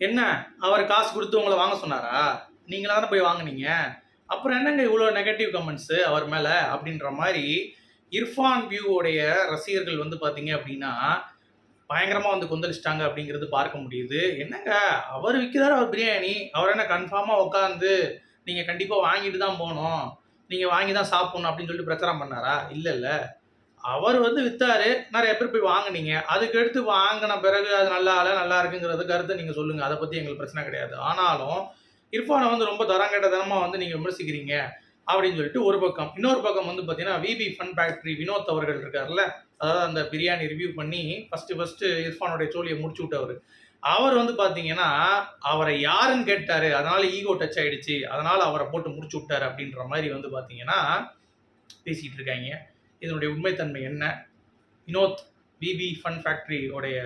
என்ன அவர் காசு கொடுத்து உங்களை வாங்க சொன்னாரா? நீங்களா தானே போய் வாங்குனீங்க. அப்புறம் என்னங்க இவ்வளோ நெகட்டிவ் கமெண்ட்ஸு அவர் மேல அப்படின்ற மாரி இர்ஃபான் வியூவோடைய ரசிகர்கள் வந்து பார்த்தீங்க அப்படின்னா, பயங்கரமா வந்து கொந்தளிச்சுட்டாங்க அப்படிங்கிறது பார்க்க முடியுது. என்னங்க அவர் விக்கிறாரு அவர் பிரியாணி. அவர் என்ன கன்ஃபார்மா உட்காந்து நீங்க கண்டிப்பா வாங்கிட்டு தான் போணும். நீங்க வாங்கி தான் சாப்பிடணும் அப்படின்னு சொல்லிட்டு பிரச்சாரம் பண்ணாரா? இல்லல்ல. அவர் வந்து வித்தாரு. நெறைய பேர் போய் வாங்குனீங்க. அதுக்கு அடுத்து வாங்குன பிறகு அது நல்லா இல்ல, நல்லா இருக்குங்கிறது கருத்த நீங்க சொல்லுங்க. அத பத்தி எங்களுக்கு பிரச்சனை கிடையாது. ஆனாலும் இர்ஃபான வந்து ரொம்ப தரங்கெட்டத்தனமா வந்து நீங்க விமர்சிக்கிறீங்க அப்படின்னு சொல்லிட்டு ஒரு பக்கம். இன்னொரு பக்கம் வந்து பார்த்தீங்கன்னா, விபி ஃபன் ஃபேக்டரி வினோத் அவர்கள் இருக்கார்ல, அதாவது அந்த பிரியாணி ரிவ்யூ பண்ணி ஃபர்ஸ்ட்டு இர்ஃபானுடைய சோழிய முடிச்சு விட்டவரு. அவர் வந்து பார்த்தீங்கன்னா, அவர யாருன்னு கேட்டாரு. அதனால ஈகோ டச் ஆயிடுச்சு. அதனால அவர போட்டு முடிச்சு விட்டாரு அப்படின்ற மாரி வந்து பார்த்தீங்கன்னா, பேசிட்டு இருக்காய்ங்க. இதனுடைய உண்மைத்தன்மை என்ன? வினோத் விபி ஃபன் ஃபேக்டரி உடைய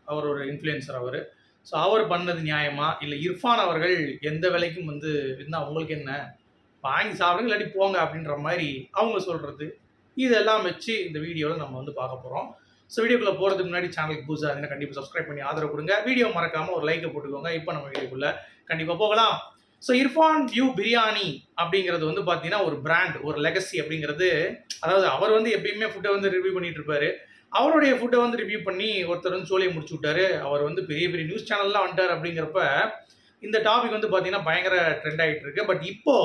அவர் ஒரு இன்ஃப்ளூயன்சர் அவரு. ஸோ அவர் பண்ணது நியாயமா? இல்ல இர்ஃபான் அவர்கள் எந்த விலைக்கும் வந்து இருந்தா உங்களுக்கு என்ன? வாங்கி சாப்பிடுங்க இல்லாட்டி போங்க அப்படின்ற மாரி அவங்க சொல்றது. இதெல்லாம் வச்சு இந்த வீடியோல நம்ம வந்து பார்க்க போறோம். ஸோ வீடியோக்குள்ள போறதுக்கு முன்னாடி சேனலுக்கு புதுசா இருந்தீங்கன்னா கண்டிப்பா சப்ஸ்கிரைப் பண்ணி ஆதரவு குடுங்க. வீடியோ மறக்காம ஒரு லைக்க போட்டுக்கோங்க. இப்போ நம்ம வீடியோக்குள்ள கண்டிப்பா போகலாம். ஸோ இர்ஃபான் வியூ பிரியாணி அப்படிங்கிறது வந்து பார்த்தீங்கன்னா, ஒரு பிராண்ட், ஒரு லெகசி அப்படிங்கிறது அதாவது அவர் வந்து எப்பயுமே ஃபுட்ட வந்து ரிவ்யூ பண்ணிட்டு இருப்பாரு. அவருடைய ஃபுட்ட வந்து ரிவ்யூ பண்ணி ஒருத்தர் வந்து சோழிய முடிச்சு விட்டாரு. அவர் வந்து பெரிய பெரிய நியூஸ் சேனல்லாம் வந்துட்டாரு அப்படிங்கிறப்ப, இந்த டாபிக் வந்து பார்த்தீங்கன்னா பயங்கர ட்ரெண்ட் ஆயிட்டு இருக்கு. பட் இப்போ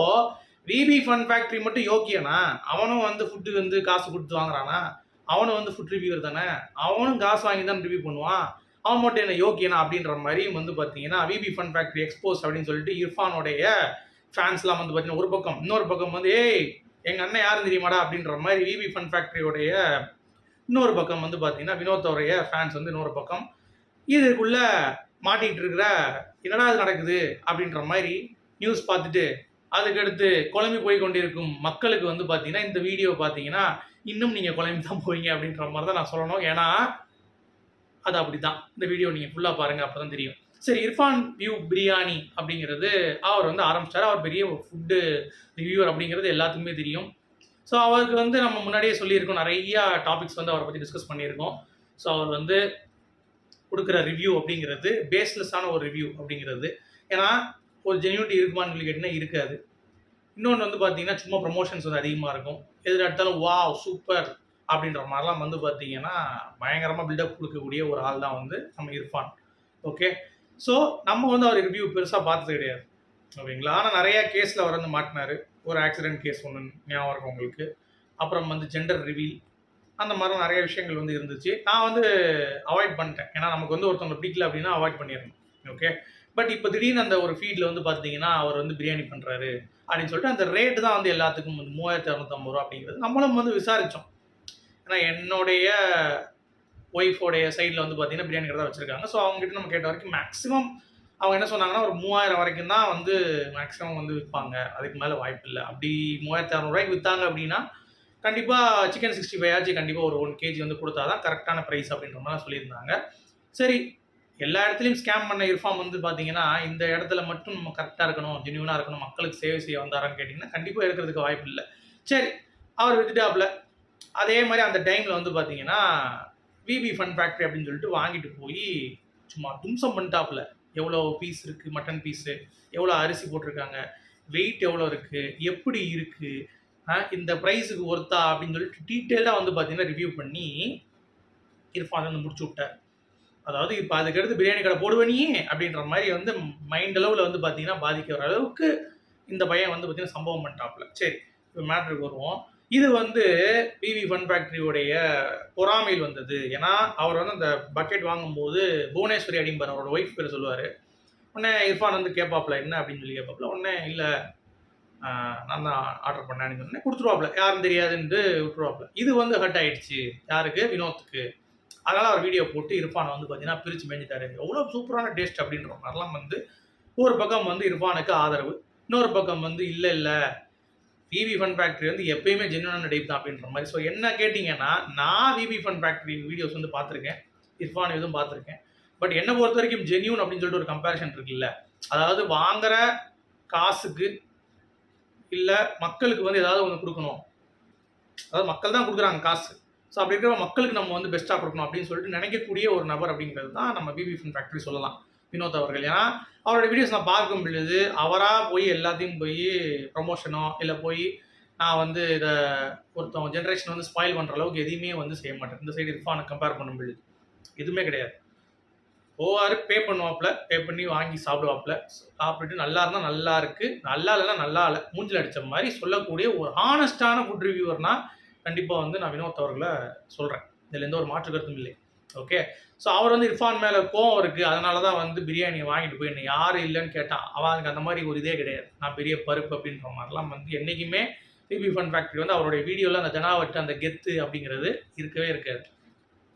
விபி ஃபன் ஃபேக்டரி மட்டும் யோக்கியனா? அவனும் வந்து ஃபுட் வந்து காசு குடுத்து வாங்குறானா? அவனும் வந்து ஃபுட் ரிவ்யூவர் தானே! அவனும் காசு வாங்கி தான் ரிவ்யூ பண்ணுவான். அவன் மட்டும் என்ன யோக்கியனா? அப்படின்ற மாரி வந்து பார்த்தீங்கன்னா, விபி ஃபன் ஃபேக்டரி எக்ஸ்போஸ் அப்படின்னு சொல்லிட்டு இர்ஃபானுடைய ஃபேன்ஸ்லாம் வந்து பார்த்தீங்கன்னா ஒரு பக்கம். இன்னொரு பக்கம் வந்து, "ஏய்! எங்க அண்ணன் யாருன்னு தெரியுமாடா?" அப்படின்ற மாரி விபி ஃபன் ஃபேக்டரியோடைய இன்னொரு பக்கம் வந்து பார்த்தீங்கன்னா, வினோத்தோடைய ஃபேன்ஸ் வந்து இன்னொரு பக்கம். இதுக்குள்ள மாட்டிக்கிட்டு இருக்கிற, "என்னடா இது நடக்குது?" அப்படின்ற மாரி நியூஸ் பார்த்துட்டு, அதுக்கடுத்து குழம்பி போய் கொண்டிருக்கும் மக்களுக்கு வந்து பார்த்தீங்கன்னா, இந்த வீடியோ பார்த்தீங்கன்னா, இன்னும் நீங்க குழம்பி தான் போவீங்க அப்படின்ற மாரி தான் நான் சொல்லணும். ஏன்னா, அது அப்படிதான். இந்த வீடியோ நீங்க ஃபுல்லா பாருங்க. அப்பதான் தெரியும். சரி இர்ஃபான் வியூ பிரியாணி அப்படிங்கிறது அவர் வந்து ஆரம்பிச்சாரு. அவர் பெரிய ஃபுட்டு ரிவ்யூவர் அப்படிங்கிறது எல்லாத்துக்குமே தெரியும். ஸோ அவருக்கு வந்து நம்ம முன்னாடியே சொல்லியிருக்கோம். நெறையா டாபிக்ஸ் வந்து அவர பத்தி டிஸ்கஸ் பண்ணியிருக்கோம். ஸோ அவர் வந்து குடுக்குற ரிவ்யூ அப்படிங்கிறது பேஸ்லெஸ்ஸான ஒரு ரிவ்யூ அப்படிங்கிறது. ஏன்னா, ஒரு ஜென்யூனிட்டி இருக்குமான்னு சொல்லி கேட்டீங்கன்னா இருக்காது. இன்னொன்னு வந்து பார்த்தீங்கன்னா, சும்மா ப்ரமோஷன்ஸ் வந்து அதிகமா இருக்கும். எதுல எடுத்தாலும் வாவ்! சூப்பர்! அப்படின்ற மாரிலாம் வந்து பார்த்தீங்கன்னா, பயங்கரமா பில்டப் குடுக்கக்கூடிய ஒரு ஆள் தான் வந்து நம்ம இர்ஃபான். ஓகே. ஸோ நம்ம வந்து அவர் ரிவ்யூ பெருசா பார்த்தது கிடையாது. ஓகேங்களா? ஆனா நெறைய கேஸ்ல அவர் வந்து மாட்டுனாரு. ஒரு ஆக்சிடென்ட் கேஸ் ஒண்ணு ஞாபகம் இருக்கும் உங்களுக்கு. அப்புறம் வந்து ஜெண்டர் ரிவீல் அந்த மாரிலாம் நெறைய விஷயங்கள் வந்து இருந்துச்சு. நான் வந்து அவாய்ட் பண்ணிட்டேன். ஏன்னா நமக்கு வந்து ஒருத்தவங்கள பிடிக்கல அப்படின்னா அவாய்ட் பண்ணிறணும். ஓகே. பட் இப்ப திடீர்னு அந்த ஒரு ஃபீட்ல வந்து பார்த்தீங்கன்னா, அவர் வந்து பிரியாணி பண்றாரு அப்படின்னு சொல்லிட்டு அந்த ரேட் தான் வந்து எல்லாத்துக்கும் வந்து ரூ. 3250 அப்படிங்கிறது. நம்மளும் வந்து விசாரிச்சோம். ஏன்னா என்னுடைய ஒய்ஃபோடைய சைட்ல வந்து பார்த்தீங்கன்னா, பிரியாணி கடை தான் வச்சிருக்காங்க. ஸோ அவங்ககிட்ட நம்ம கேட்ட வரைக்கும் மேக்ஸிமம் அவங்க என்ன சொன்னாங்கன்னா, ஒரு 3000 வரைக்கும் தான் வந்து மேக்ஸிமம் வந்து விப்பாங்க. அதுக்கு மேல வாய்ப்பில்ல. அப்படி ரூ. 3600 வித்தாங்க அப்படின்னா, கண்டிப்பா சிக்கன் 65 ஆச்சும் கண்டிப்பா ஒரு 1 கேஜி வந்து குடுத்தா தான் கரெக்ட்டான பிரைஸ் அப்படின்ற மாரி சொல்லியிருந்தாங்க. சரி, எல்லா இடத்துலயும் ஸ்கேம் பண்ண இர்ஃபான் வந்து பார்த்தீங்கன்னா, இந்த இடத்துல மட்டும் நம்ம கரெக்ட்டா இருக்கணும், ஜென்யூனா இருக்கணும், மக்களுக்கு சேவை செய்ய வந்தாரான்னு கேட்டீங்கன்னா, கண்டிப்பா இருக்கிறதுக்கு வாய்ப்பு இல்ல. சரி, அவர் வித்துட்டாப்ல. அதே மாரி அந்த டைம்ல வந்து பார்த்தீங்கன்னா, விபி ஃபன் ஃபேக்டரி அப்படின்னு சொல்லிட்டு வாங்கிட்டு போயி, சும்மா தும்சம் பண்ணிட்டாப்ல. எவ்வளோ பீஸ் இருக்கு மட்டன் பீஸு, எவ்வளோ அரிசி போட்டிருக்காங்க, வெயிட் எவ்வளோ இருக்கு, எப்படி இருக்கு, இந்த பிரைஸுக்கு ஒர்த்தா அப்படின்னு சொல்லிட்டு டீட்டெயில்டா வந்து பார்த்தீங்கன்னா, ரிவ்யூ பண்ணி இர்ஃபான் வந்து முடிச்சு விட்டார். அதாவது இப்ப அதுக்கடுத்து பிரியாணி கடை போடுவ நீ? அப்படின்ற மாரி வந்து மைண்ட் அளவுல வந்து பார்த்தீங்கன்னா, பாதிக்கிற அளவுக்கு இந்த பையன் வந்து பார்த்தீங்கன்னா, சம்பவம் பண்ணிட்டாப்ல. சரி, இப்ப மேட்டருக்கு வருவோம். இது வந்து விவி ஃபன் ஃபேக்டரியுடைய பொறாமையில் வந்தது. ஏன்னா, அவர் வந்து அந்த பக்கெட் வாங்கும்போது புவனேஸ்வரி அப்படிம்பாரு. அவரோட ஒய்ஃப் பேர சொல்லுவாரு. உடனே இர்ஃபான் வந்து கேட்பாப்ல, "என்ன?" அப்படின்னு சொல்லி கேட்பாப்ல. உடனே, "இல்ல நான் தான் ஆர்டர் பண்ணேன்னு" சொன்னோனே குடுத்துருவாப்ல. யாருன்னு தெரியாதுன்ட்டு விட்டுருவாப்ல. இது வந்து ஹர்ட் ஆயிடுச்சு. யாருக்கு? வினோத்துக்கு. அதனால அவர் வீடியோ போட்டு இர்ஃபான வந்து பார்த்தீங்கன்னா, பிரிச்சு மேய்ஞ்சுட்டாரு. எவ்வளோ சூப்பரான டேஸ்ட் அப்படின்ற மாரிலாம் வந்து ஒரு பக்கம் வந்து இர்ஃபானுக்கு ஆதரவு. இன்னொரு பக்கம் வந்து இல்ல, இல்ல விவி ஃபன் ஃபேக்டரி வந்து எப்பயுமே ஜென்யூனான டைப் தான் அப்படின்ற மாரி. ஸோ என்ன கேட்டீங்கன்னா, நான் விவி ஃபன் ஃபேக்டரி வீடியோஸ் வந்து பார்த்துருக்கேன். இர்ஃபான் இதுவும் பார்த்துருக்கேன். பட் என்ன பொறுத்தவரைக்கும் ஜென்யூன் அப்படின்னு சொல்லிட்டு ஒரு கம்பேரிசன் இருக்குல்ல. அதாவது வாங்குற காசுக்கு இல்ல மக்களுக்கு வந்து ஏதாவது ஒண்ணு குடுக்கணும். அதாவது மக்கள் தான் குடுக்குறாங்க காசு. ஸோ அப்படி இருக்கிற மக்களுக்கு நம்ம வந்து பெஸ்ட்டா குடுக்கணும் அப்படின்னு சொல்லிட்டு நினைக்கக்கூடிய ஒரு நபர் அப்படிங்கிறது தான் நம்ம விவி ஃபன் ஃபேக்டரி சொல்லலாம். வினோத் அவர்கள். ஏன்னா அவரோட வீடியோஸ் நான் பார்க்கும் பொழுது அவராக போய் எல்லாத்தையும் போய் ப்ரமோஷனோ இல்லை போய் நான் வந்து இதை ஒருத்தவங்க ஜென்ரேஷன் வந்து ஸ்பாயில் பண்ணுற அளவுக்கு எதையுமே வந்து செய்ய மாட்டேன். இந்த சைடு இர்ஃபானை கம்பேர் பண்ணும் பொழுது எதுவுமே கிடையாது. போவார், பே பண்ணுவாப்புல, பே பண்ணி வாங்கி சாப்பிடுவாப்புல, சாப்பிட்டுட்டு நல்லா இருந்தால் நல்லா இருக்கு, நல்லா இல்லைன்னா நல்லா இல்லை, மூஞ்சில் அடித்த மாதிரி சொல்லக்கூடிய ஒரு ஹானஸ்டான ஃபுட் ரிவ்யூவர்னா கண்டிப்பாக வந்து நான் வினோத் அவர்களை சொல்கிறேன். இதில் எந்த ஒரு மாற்று கருத்தும் இல்லை. ஓகே, ஸோ அவர் வந்து இர்ஃபான் மேலே கோவம் இருக்குது, அதனால தான் வந்து பிரியாணியை வாங்கிட்டு போய் என்ன யார் இல்லைன்னு கேட்டான். அவனுக்கு அந்த மாதிரி ஒரு இதே கிடையாது, நான் பெரிய பருப்பு அப்படின்ற மாதிரிலாம் வந்து என்றைக்குமே பிபி ஃபன் ஃபேக்ட்ரி வந்து அவருடைய வீடியோவில் அந்த ஜனாவட்டு அந்த கெத்து அப்படிங்கிறது இருக்கவே இருக்காது.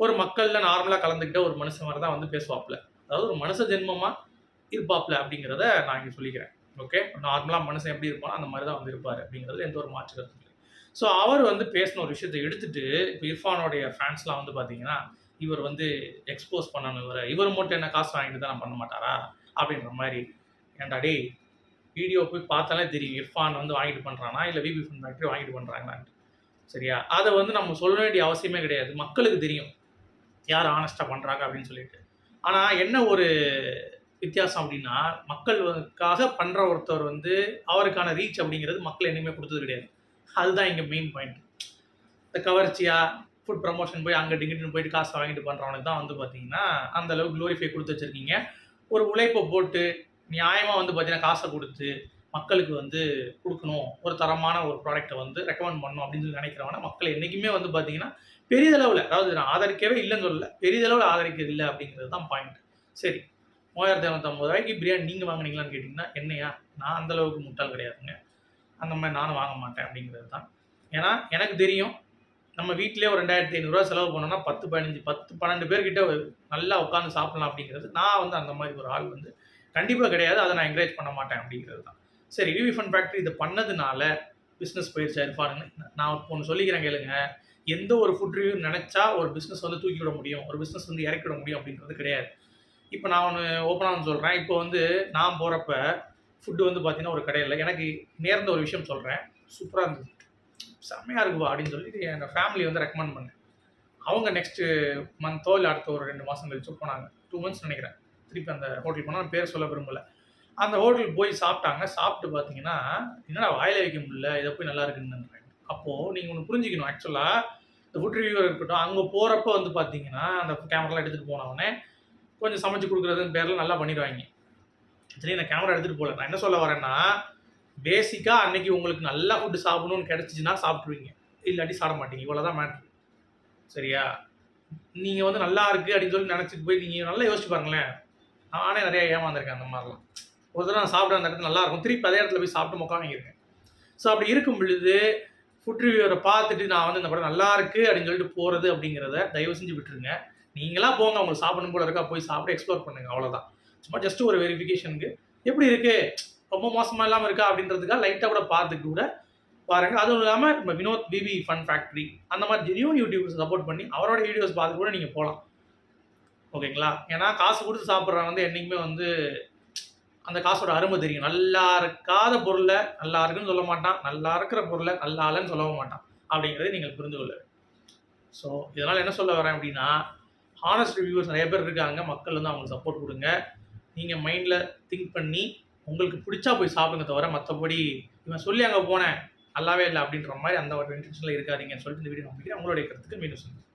ஒரு மக்களில் நார்மலாக கலந்துக்கிட்ட ஒரு மனுஷன் மாதிரி தான் வந்து பேசுவாப்புல, அதாவது ஒரு மனுஷ ஜென்மமாக இருப்பாப்புல அப்படிங்கிறத நான் இங்கே சொல்லிக்கிறேன். ஓகே, நார்மலாக மனுஷன் எப்படி இருப்பானோ அந்த மாதிரி தான் வந்து இருப்பார் அப்படிங்கிறது எந்த ஒரு மாற்று கருத்து இல்லை. ஸோ அவர் வந்து பேசின ஒரு விஷயத்தை எடுத்துகிட்டு இப்போ இர்ஃபானோடைய ஃபேன்ஸ்லாம் வந்து பார்த்தீங்கன்னா இவர் வந்து எக்ஸ்போஸ் பண்ணணும், இவர் மட்டும் என்ன காசு வாங்கிட்டு தான் பண்ண மாட்டாரா அப்படின்ற மாதிரி. ஏன்டா டே, வீடியோ போய் பார்த்தாலே தெரியும் இர்ஃபான் வந்து வாங்கிட்டு பண்ணுறானா இல்லை பிபி ஃபன் ஃபேக்ட்ரி வாங்கிட்டு பண்ணுறாங்களான்ட்டு. சரியா, அதை வந்து நம்ம சொல்ல வேண்டிய அவசியமே கிடையாது, மக்களுக்கு தெரியும் யார் ஆனஸ்ட்டாக பண்ணுறாங்க அப்படின்னு சொல்லிட்டு. ஆனால் என்ன ஒரு வித்தியாசம் அப்படின்னா மக்களுக்காக பண்ணுற ஒருத்தர் வந்து அவருக்கான ரீச் அப்படிங்கிறது மக்கள் என்னையுமே கொடுத்தது கிடையாது. அதுதான் இங்கே மெயின் பாயிண்ட். இந்த கவர்ச்சியாக ஃபுட் ப்ரமோஷன் போய் அங்கே டிங்கிட்டு போயிட்டு காசு வாங்கிட்டு பண்ணுறவனுக்கு தான் வந்து பார்த்தீங்கன்னா அந்த அளவுக்கு க்ளோரிஃபை கொடுத்து வச்சுருக்கீங்க. ஒரு உழைப்பை போட்டு நியாயமாக வந்து பார்த்தீங்கன்னா காசை கொடுத்து மக்களுக்கு வந்து கொடுக்கணும், ஒரு தரமான ஒரு ப்ராடக்ட்டை வந்து ரெக்கமெண்ட் பண்ணணும் அப்படின்னு சொல்லி நினைக்கிறவன மக்கள் என்றைக்குமே வந்து பார்த்தீங்கன்னா பெரிதளவில், அதாவது நான் ஆதரிக்கவே இல்லைன்னு சொல்லலை, பெரிதளவில் ஆதரிக்கிறது இல்லை அப்படிங்கிறது தான் பாயிண்ட். சரி, 3250 ரூபாய்க்கு பிரியாணி நீங்கள் வாங்கினீங்களான்னு கேட்டிங்கன்னா என்னையா, நான் அந்தளவுக்கு முட்டாள் கிடையாதுங்க, அந்த மாதிரி நானும் வாங்க மாட்டேன் அப்படிங்கிறது தான். ஏன்னா எனக்கு தெரியும் நம்ம வீட்டிலே ஒரு 2500 செலவு பண்ணோம்னா 10-12 பேர்கிட்ட நல்லா உட்காந்து சாப்பிடலாம் அப்படிங்கிறது. நான் வந்து அந்த மாதிரி ஒரு ஆள் வந்து கண்டிப்பாக கிடையாது, அதை நான் என்கரேஜ் பண்ண மாட்டேன் அப்படிங்கிறது தான். சரி, பிபி ஃபன் ஃபேக்ட்ரி இதை பண்ணதுனால பிஸ்னஸ் போயிடுச்சா இருப்பாருன்னு நான் ஒன்று சொல்லிக்கிறேன் கேளுங்க. எந்த ஒரு ஃபுட் ரிவ்யூ நினச்சா ஒரு பிஸ்னஸ் வந்து தூக்கி விட முடியும், ஒரு பிஸ்னஸ் வந்து இறக்கி விட முடியும் அப்படின்றது கிடையாது. இப்போ நான் ஒன்று ஓப்பனாக சொல்கிறேன். இப்போ வந்து நான் போகிறப்ப ஃபுட்டு வந்து பார்த்தீங்கன்னா ஒரு கடையில் எனக்கு நேர்ந்த ஒரு விஷயம் சொல்கிறேன், சூப்பராக இருந்தது, செம்மையாக இருக்குப்பா அப்படின்னு சொல்லிட்டு எங்கள் ஃபேமிலி வந்து ரெக்கமெண்ட் பண்ணேன். அவங்க நெக்ஸ்ட்டு மந்த்தோ இல்லை அடுத்த ஒரு 2 மாதம் கழிச்சு போனாங்க, 2 months நினைக்கிறேன். திருப்பி அந்த ஹோட்டல் போனால் பேர் சொல்ல விரும்பலை. அந்த ஹோட்டலுக்கு போய் சாப்பிட்டாங்க. சாப்பிட்டு பார்த்தீங்கன்னா என்னடா வாயில வைக்க முடியல, இதை போய் நல்லா இருக்குன்னு. அப்போது நீங்கள் ஒன்று புரிஞ்சுக்கணும். ஆக்சுவலாக இந்த ஃபுட் ரிவ்யூவர் இருக்கட்டும், அங்கே போகிறப்ப வந்து பார்த்தீங்கன்னா அந்த கேமராலாம் எடுத்துகிட்டு போனவொடனே கொஞ்சம் சமைச்சு கொடுக்குறதுன்னு பேரில் நல்லா பண்ணிடுவாங்க. சரி, நான் கேமரா எடுத்துகிட்டு போகல. நான் என்ன சொல்ல வரேன்னா, பேசிக்காக அன்றைக்கி உங்களுக்கு நல்லா ஃபுட்டு சாப்பிடணும்னு கிடச்சிச்சின்னா சாப்பிட்ருவீங்க, இல்லாட்டி சாப்பிட மாட்டீங்க. இவ்வளோ தான் மேட்ரு. சரியா, நீங்கள் வந்து நல்லா இருக்குது அப்படின்னு சொல்லி நினச்சிட்டு போய் நீங்கள் நல்லா யோசிச்சு பாருங்களேன். நானே நிறையா ஏமாந்துருக்கேன் அந்த மாதிரிலாம். ஒரு தடவை நான் சாப்பிட அந்த இடத்துல நல்லாயிருக்கும், திருப்பி அதே இடத்துல போய் சாப்பிட்டு மொக்கா வாங்கியிருக்கேன். ஸோ அப்படி இருக்கும் பொழுது ஃபுட் ரிவ்யூவரை பார்த்துட்டு நான் வந்து இந்த படம் நல்லா இருக்குது அப்படின்னு சொல்லிட்டு போகிறது அப்படிங்கிறத தயவு செஞ்சு விட்டுருங்க. நீங்களாக போங்க, உங்களுக்கு சாப்பிடணும் போல இருக்கா, போய் சாப்பிட்டு எக்ஸ்ப்ளோர் பண்ணுங்கள், அவ்வளோதான். சும்மா ஜஸ்ட் ஒரு வெரிஃபிகேஷனுக்கு எப்படி இருக்குது, ரொம்ப மோசமாக இல்லாமல் இருக்கா அப்படின்றதுக்காக லைட்டாக கூட பார்த்துட்டு கூட பாருங்கள். அதுவும் இல்லாமல் நம்ம வினோத் பிபி ஃபன் ஃபேக்ட்ரி அந்த மாதிரி ஜெனியூன் யூடியூபர்ஸ் சப்போர்ட் பண்ணி அவரோட வீடியோஸ் பார்த்து கூட நீங்கள் போகலாம். ஓகேங்களா, ஏன்னா காசு கொடுத்து சாப்பிட்றவங்க வந்து என்றைக்குமே வந்து அந்த காசோட அருமை தெரியும். நல்லா இருக்காத பொருளை நல்லா இருக்குன்னு சொல்ல மாட்டான், நல்லா இருக்கிற பொருளை நல்லா இல்லைன்னு சொல்லவும் மாட்டான் அப்படிங்கிறத நீங்கள் புரிந்து கொள்ள. ஸோ இதனால் என்ன சொல்ல வரேன் அப்படின்னா, ஹானஸ்ட் ரிவ்யூவர்ஸ் நிறைய பேர் இருக்காங்க, மக்கள் வந்து அவங்களுக்கு சப்போர்ட் கொடுங்க. நீங்கள் மைண்டில் திங்க் பண்ணி உங்களுக்கு பிடிச்சா போய் சாப்பிடுங்க, தவிர மற்றபடி இவன் சொல்லி அங்கே போனேன் நல்லாவே இல்லை அப்படின்ற மாதிரி அந்த ஒரு இன்டென்ஷனில் இருக்காதீங்கன்னு சொல்லிட்டு இந்த வீடியோ முடிக்கிறேன். உங்களுடைய கருத்துக்கு மீண்டும் சொல்லுங்கள்.